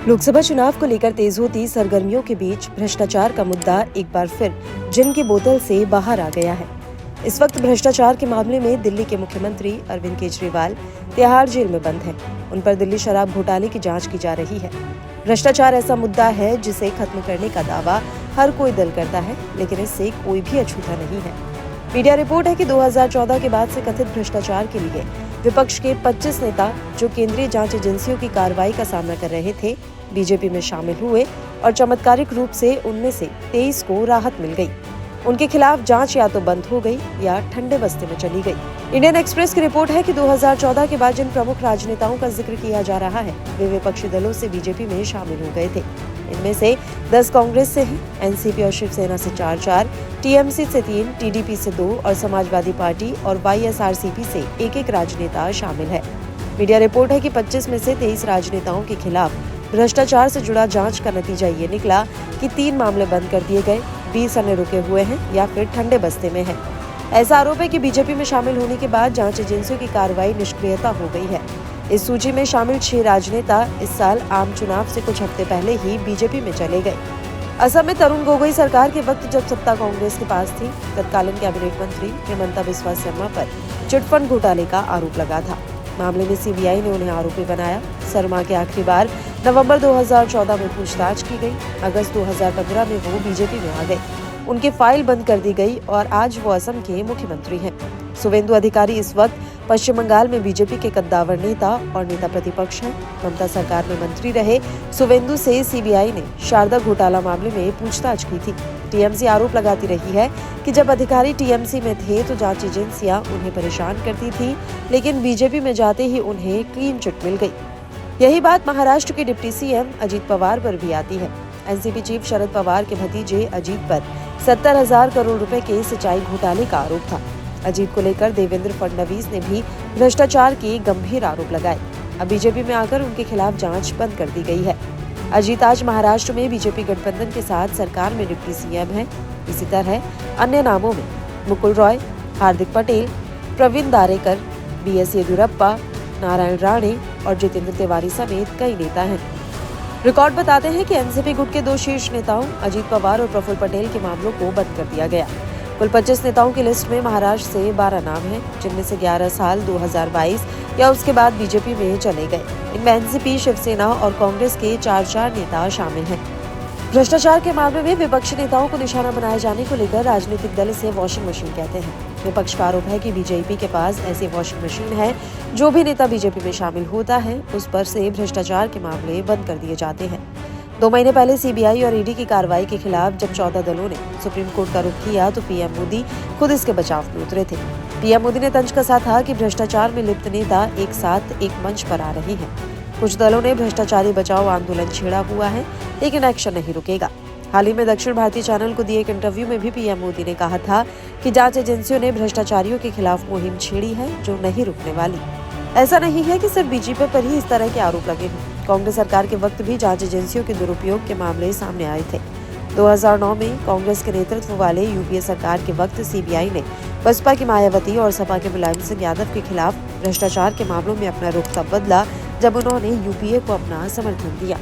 लोकसभा चुनाव को लेकर तेज होती सरगर्मियों के बीच भ्रष्टाचार का मुद्दा एक बार फिर जिन की बोतल से बाहर आ गया है। इस वक्त भ्रष्टाचार के मामले में दिल्ली के मुख्यमंत्री अरविंद केजरीवाल तिहाड़ जेल में बंद हैं। उन पर दिल्ली शराब घोटाले की जांच की जा रही है। भ्रष्टाचार ऐसा मुद्दा है जिसे खत्म करने का दावा हर कोई दल करता है, लेकिन इससे कोई भी अछूता नहीं है। मीडिया रिपोर्ट है कि 2014 के बाद से कथित भ्रष्टाचार के लिए विपक्ष के 25 नेता जो केंद्रीय जांच एजेंसियों की कार्रवाई का सामना कर रहे थे, बीजेपी में शामिल हुए और चमत्कारिक रूप से उनमें से 23 को राहत मिल गई। उनके खिलाफ जांच या तो बंद हो गई या ठंडे बस्ते में चली गई। इंडियन एक्सप्रेस की रिपोर्ट है कि 2014 के बाद जिन प्रमुख राजनेताओं का जिक्र किया जा रहा है वे विपक्षी दलों से बीजेपी में शामिल हो गए थे। इनमें से 10 कांग्रेस से हैं, एनसीपी और शिवसेना से 4-4, टीएमसी से 3, टीडीपी से 2 और समाजवादी पार्टी और वाईएसआरसीपी से एक राजनेता शामिल है। मीडिया रिपोर्ट है कि 25 में से 23 राजनेताओं के खिलाफ भ्रष्टाचार से जुड़ा जांच का नतीजा ये निकला कि 3 मामले बंद कर दिए गए, 20 अन्य रुके हुए हैं या फिर ठंडे बस्ते में हैं। ऐसा आरोप है कि बीजेपी में शामिल होने के बाद जांच एजेंसियों की कार्रवाई निष्क्रियता हो गई है। इस सूची में शामिल 6 राजनेता इस साल आम चुनाव से कुछ हफ्ते पहले ही बीजेपी में चले गए। असम में तरुण गोगोई सरकार के वक्त जब सत्ता कांग्रेस के पास थी, तत्कालीन कैबिनेट मंत्री हिमंता बिस्वा शर्मा पर चिटफंड घोटाले का आरोप लगा था। मामले में सीबीआई ने उन्हें आरोपी बनाया। शर्मा के आखिरी बार नवंबर 2014 में पूछताछ की गई। अगस्त 2015 में वो बीजेपी में आ गए। उनकी फाइल बंद कर दी गई और आज वो असम के मुख्यमंत्री हैं। शुवेंदु अधिकारी इस वक्त पश्चिम बंगाल में बीजेपी के कद्दावर नेता और नेता प्रतिपक्ष हैं। ममता सरकार में मंत्री रहे शुवेंदु से सीबीआई ने शारदा घोटाला मामले में पूछताछ की थी। टीएमसी आरोप लगाती रही है कि जब अधिकारी टीएमसी में थे तो जांच एजेंसियां उन्हें परेशान करती थी, लेकिन बीजेपी में जाते ही उन्हें क्लीन चिट मिल गई। यही बात महाराष्ट्र के डिप्टी सीएम अजीत पवार पर भी आती है। एनसीपी चीफ शरद पवार के भतीजे अजीत पर 70,000 करोड़ रुपए के सिंचाई घोटाले का आरोप था। अजीत को लेकर देवेंद्र फडणवीस ने भी भ्रष्टाचार के गंभीर आरोप लगाए। अब बीजेपी में आकर उनके खिलाफ जांच बंद कर दी गई है। अजीत आज महाराष्ट्र में बीजेपी गठबंधन के साथ सरकार में डिप्टी सीएम है। इसी तरह अन्य नामों में मुकुल रॉय, हार्दिक पटेल, प्रवीण दारेकर, बीएस येदियुरप्पा, नारायण राणे और जितेंद्र तिवारी समेत कई नेता हैं। रिकॉर्ड बताते हैं कि एनसीपी गुट के 2 शीर्ष नेताओं अजीत पवार और प्रफुल्ल पटेल के मामलों को बंद कर दिया गया। कुल 25 नेताओं की लिस्ट में महाराष्ट्र से 12 नाम हैं, जिनमें से 11 साल 2022 या उसके बाद बीजेपी में चले गए। इनमें एनसीपी, शिवसेना और कांग्रेस के 4-4 नेता शामिल हैं। भ्रष्टाचार के मामले में विपक्षी नेताओं को निशाना बनाए जाने को लेकर राजनीतिक दल इसे वॉशिंग मशीन कहते हैं। विपक्ष का आरोप है कि बीजेपी के पास ऐसी वॉशिंग मशीन है, जो भी नेता बीजेपी में शामिल होता है उस पर से भ्रष्टाचार के मामले बंद कर दिए जाते हैं। 2 महीने पहले सीबीआई और ईडी की कार्रवाई के खिलाफ जब 14 दलों ने सुप्रीम कोर्ट का रुख किया तो पीएम मोदी खुद इसके बचाव में उतरे थे। पीएम मोदी ने तंज कसा था कि भ्रष्टाचार में लिप्त नेता एक साथ एक मंच पर आ रहे हैं। कुछ दलों ने भ्रष्टाचारी बचाओ आंदोलन छेड़ा हुआ है, लेकिन एक्शन नहीं रुकेगा। हाल ही में दक्षिण भारतीय चैनल को दिए एक इंटरव्यू में भी पीएम मोदी ने कहा था कि जांच एजेंसियों ने भ्रष्टाचारियों के खिलाफ मुहिम छेड़ी है जो नहीं रुकने वाली। ऐसा नहीं है कि सिर्फ बीजेपी पर ही इस तरह के आरोप लगे हैं। कांग्रेस सरकार के वक्त भी जांच एजेंसियों के दुरुपयोग के मामले सामने आए थे। 2009 में कांग्रेस के नेतृत्व वाले यूपीए सरकार के वक्त सीबीआई ने बसपा की मायावती और सपा के मुलायम सिंह यादव के खिलाफ भ्रष्टाचार के मामलों में अपना रुख तब बदला जब उन्होंने यूपीए को अपना समर्थन दिया।